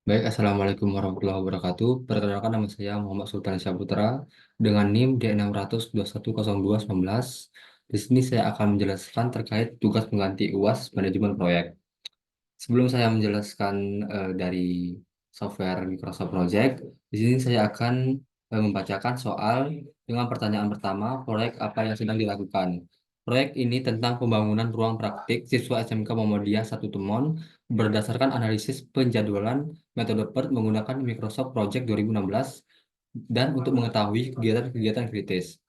Baik, Assalamualaikum warahmatullahi wabarakatuh. Perkenalkan nama saya Muhammad Sultan Syahputra dengan NIM D600210219. Di sini saya akan menjelaskan terkait tugas pengganti UAS manajemen proyek. Sebelum saya menjelaskan dari software Microsoft Project, di sini saya akan membacakan soal dengan pertanyaan pertama, proyek apa yang sedang dilakukan. Proyek ini tentang pembangunan ruang praktik siswa SMK Muhammadiyah 1 Temon berdasarkan analisis penjadwalan metode PERT menggunakan Microsoft Project 2016 dan untuk mengetahui kegiatan-kegiatan kritis.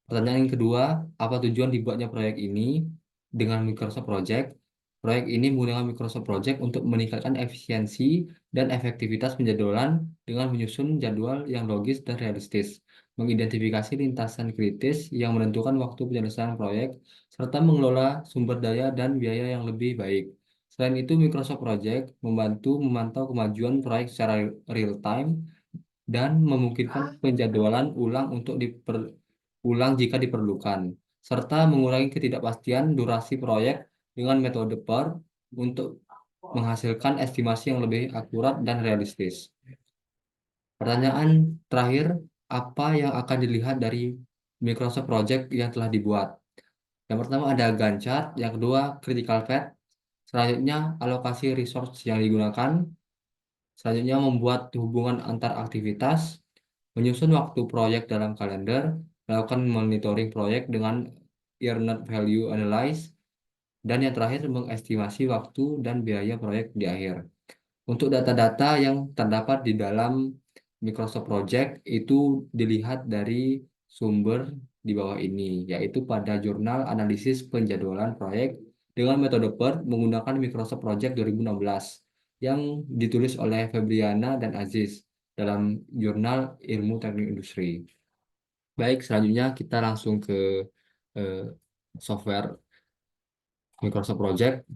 Pertanyaan yang kedua, apa tujuan dibuatnya proyek ini dengan Microsoft Project? Proyek ini menggunakan Microsoft Project untuk meningkatkan efisiensi dan efektivitas penjadwalan dengan menyusun jadwal yang logis dan realistis, mengidentifikasi lintasan kritis yang menentukan waktu penyelesaian proyek, serta mengelola sumber daya dan biaya yang lebih baik. Selain itu, Microsoft Project membantu memantau kemajuan proyek secara real time dan memungkinkan penjadwalan ulang ulang jika diperlukan, serta mengurangi ketidakpastian durasi proyek dengan metode PER untuk menghasilkan estimasi yang lebih akurat dan realistis. Pertanyaan terakhir, apa yang akan dilihat dari Microsoft Project yang telah dibuat? Yang pertama ada Gantt chart, yang kedua critical path, selanjutnya alokasi resource yang digunakan, selanjutnya membuat hubungan antar aktivitas, menyusun waktu proyek dalam kalender, melakukan monitoring proyek dengan earned value analysis, dan yang terakhir mengestimasi waktu dan biaya proyek di akhir. Untuk data-data yang terdapat di dalam Microsoft Project itu dilihat dari sumber di bawah ini, yaitu pada jurnal analisis penjadwalan proyek dengan metode PERT menggunakan Microsoft Project 2016 yang ditulis oleh Febriana dan Aziz dalam jurnal Ilmu Teknik Industri. Baik, selanjutnya kita langsung ke eh, software Microsoft Project.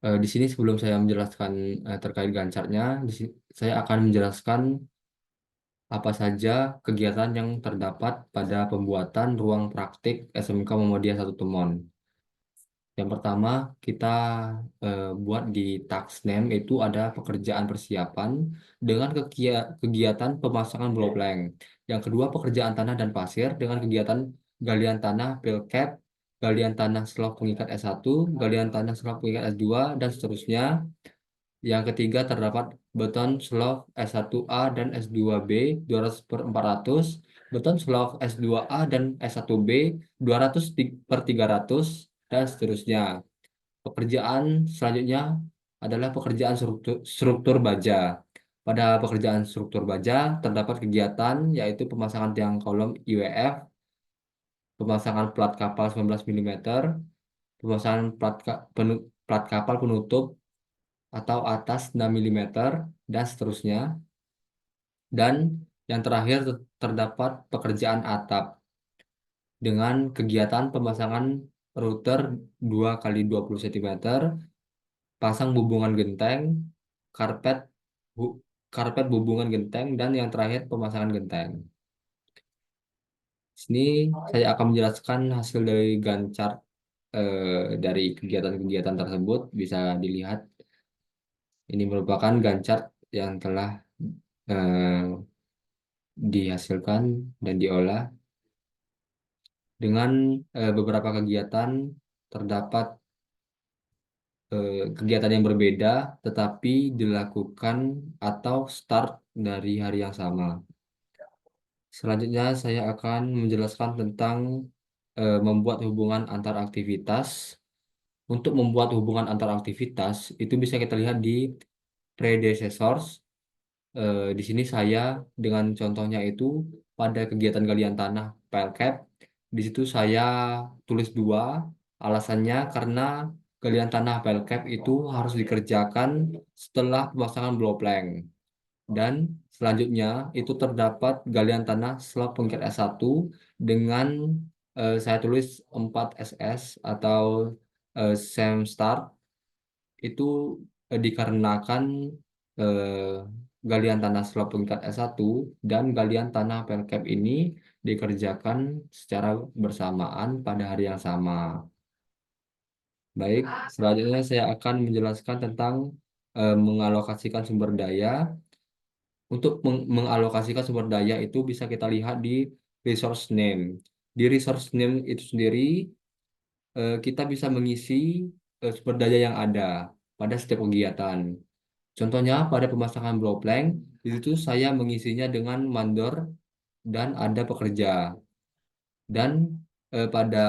Di sini sebelum saya menjelaskan terkait Gantt chart-nya, saya akan menjelaskan apa saja kegiatan yang terdapat pada pembuatan ruang praktik SMK Muhammadiyah 1 Temon. Yang pertama, kita buat di task name itu ada pekerjaan persiapan dengan kegiatan pemasangan block plank. Yang kedua, pekerjaan tanah dan pasir dengan kegiatan galian tanah pilcap, galian tanah slab pengikat S1, galian tanah slab pengikat S2, dan seterusnya. Yang ketiga terdapat beton slab S1A dan S2B 200/400, beton slab S2A dan S1B 200 per 300, dan seterusnya. Pekerjaan selanjutnya adalah pekerjaan struktur baja. Pada pekerjaan struktur baja terdapat kegiatan yaitu pemasangan tiang kolom IWF, pemasangan plat kapal 19 mm, pemasangan plat kapal penutup atau atas 6 mm, dan seterusnya. Dan yang terakhir terdapat pekerjaan atap dengan kegiatan pemasangan router 2 kali 20 cm, pasang bubungan genteng, karpet, bu- karpet bubungan genteng, dan yang terakhir pemasangan genteng. Sini saya akan menjelaskan hasil dari Gantt chart dari kegiatan-kegiatan tersebut. Bisa dilihat, ini merupakan Gantt chart yang telah eh, dihasilkan dan diolah dengan beberapa kegiatan. Terdapat kegiatan yang berbeda tetapi dilakukan atau start dari hari yang sama. Selanjutnya saya akan menjelaskan tentang membuat hubungan antar aktivitas. Untuk membuat hubungan antar aktivitas itu bisa kita lihat di predecessors. Di sini saya dengan contohnya itu pada kegiatan galian tanah pelket. Di situ saya tulis dua. Alasannya karena galian tanah pelket itu harus dikerjakan setelah pemasangan block plank. Dan selanjutnya itu terdapat galian tanah slab pengikat S1 dengan saya tulis 4 SS atau SEM start itu dikarenakan galian tanah slab pengikat S1 dan galian tanah pelcap ini dikerjakan secara bersamaan pada hari yang sama. Baik, selanjutnya saya akan menjelaskan tentang mengalokasikan sumber daya. Untuk mengalokasikan sumber daya itu bisa kita lihat di resource name. Di resource name itu sendiri kita bisa mengisi sumber daya yang ada pada setiap kegiatan. Contohnya pada pemasangan blow plank, itu saya mengisinya dengan mandor dan ada pekerja. Dan pada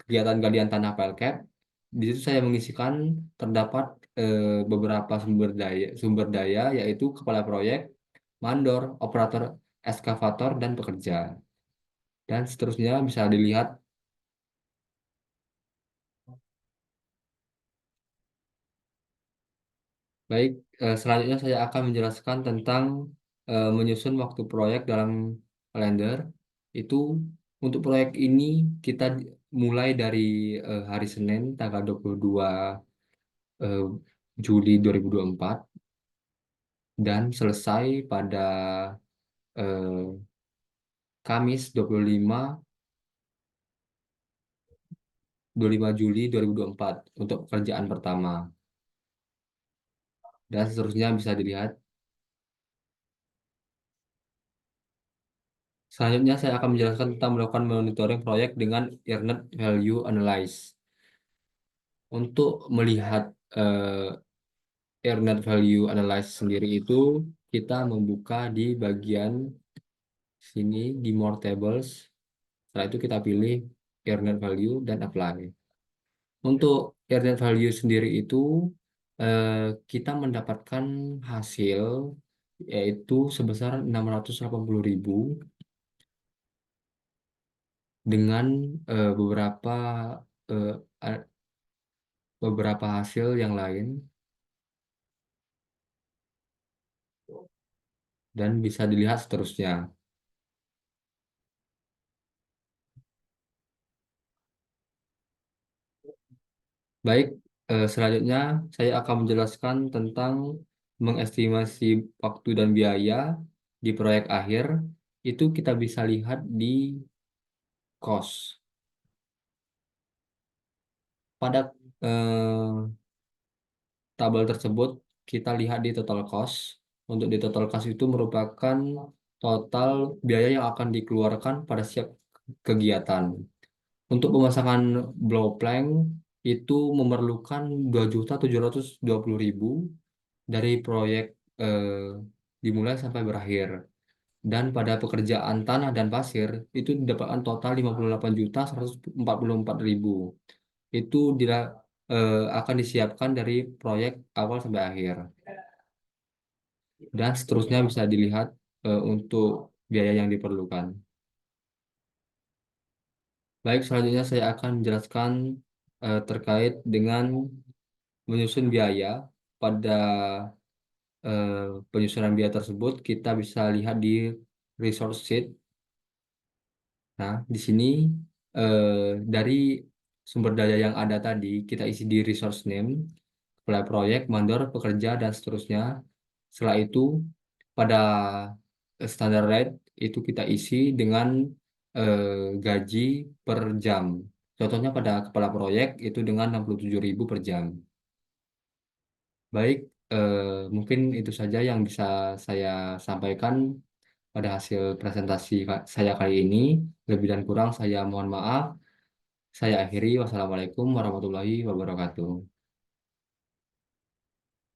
kegiatan galian tanah pelket, di situ saya mengisikan terdapat beberapa sumber daya yaitu kepala proyek, mandor, operator eskavator, dan pekerja. Dan seterusnya bisa dilihat. Baik, selanjutnya saya akan menjelaskan tentang menyusun waktu proyek dalam kalender. Itu untuk proyek ini kita mulai dari hari Senin tanggal 22 eh, Juli 2024 dan selesai pada Kamis 25 Juli 2024 untuk pekerjaan pertama. Dan seterusnya bisa dilihat. Selanjutnya saya akan menjelaskan tentang melakukan monitoring proyek dengan Earned Value Analysis. Untuk melihat Earned Value Analysis sendiri itu, kita membuka di bagian sini di More Tables. Setelah itu kita pilih Earned Value dan Apply. Untuk Earned Value sendiri itu, eh, kita mendapatkan hasil yaitu sebesar 680.000 dengan beberapa eh, a- beberapa hasil yang lain dan bisa dilihat seterusnya. Baik, selanjutnya saya akan menjelaskan tentang mengestimasi waktu dan biaya di proyek akhir. Itu kita bisa lihat di cost. Pada tabel tersebut kita lihat di total cost. Untuk di total cost itu merupakan total biaya yang akan dikeluarkan pada setiap kegiatan. Untuk pemasangan blow plank itu memerlukan 2.720.000 dari proyek dimulai sampai berakhir. Dan pada pekerjaan tanah dan pasir itu didapatkan total 58.144.000. Itu akan disiapkan dari proyek awal sampai akhir. Dan seterusnya bisa dilihat untuk biaya yang diperlukan. Baik, selanjutnya saya akan menjelaskan terkait dengan menyusun biaya. Pada eh, penyusunan biaya tersebut kita bisa lihat di resource sheet. Nah, di sini eh, dari sumber daya yang ada tadi kita isi di resource name, kepala proyek, mandor, pekerja, dan seterusnya. Setelah itu pada standar rate itu kita isi dengan gaji per jam. Contohnya pada kepala proyek itu dengan 67.000 per jam. Baik, eh, mungkin itu saja yang bisa saya sampaikan pada hasil presentasi saya kali ini. Lebih dan kurang saya mohon maaf. Saya akhiri. Wassalamualaikum warahmatullahi wabarakatuh.